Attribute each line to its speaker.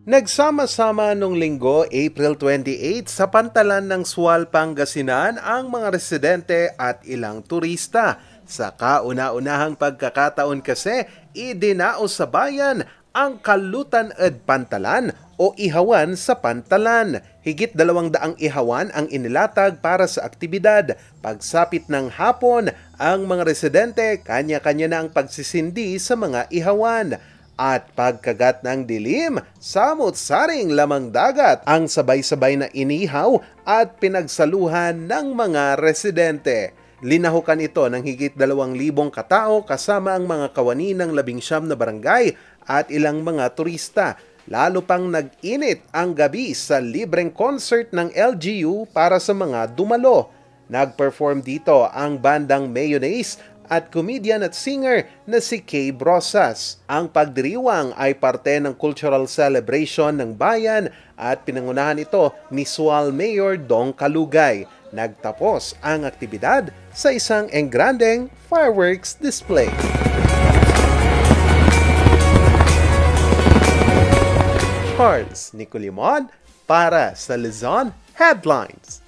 Speaker 1: Nagsama-sama nung linggo, April 28, sa pantalan ng Sual, Pangasinan ang mga residente at ilang turista. Sa kauna-unahang pagkakataon kasi, idinaos sa bayan ang Kalutan ed Pantalan o Ihawan sa Pantalan. Higit 200 ihawan ang inilatag para sa aktibidad. Pagsapit ng hapon, ang mga residente kanya-kanya na ang pagsisindi sa mga ihawan. At pagkagat ng dilim, samot-saring lamang dagat ang sabay-sabay na inihaw at pinagsaluhan ng mga residente. Linahukan ito ng higit 2,000 katao kasama ang mga kawani ng 19 na barangay at ilang mga turista. Lalo pang nag-init ang gabi sa libreng concert ng LGU para sa mga dumalo. Nag-perform dito ang bandang Mayonnaise at comedian at singer na si Kay Brosas. Ang pagdiriwang ay parte ng cultural celebration ng bayan at pinangunahan ito ni Sual Mayor Dong Kalugay. Nagtapos ang aktibidad sa isang engrandeng fireworks display. Charles Nicolimon para sa Luzon Headlines.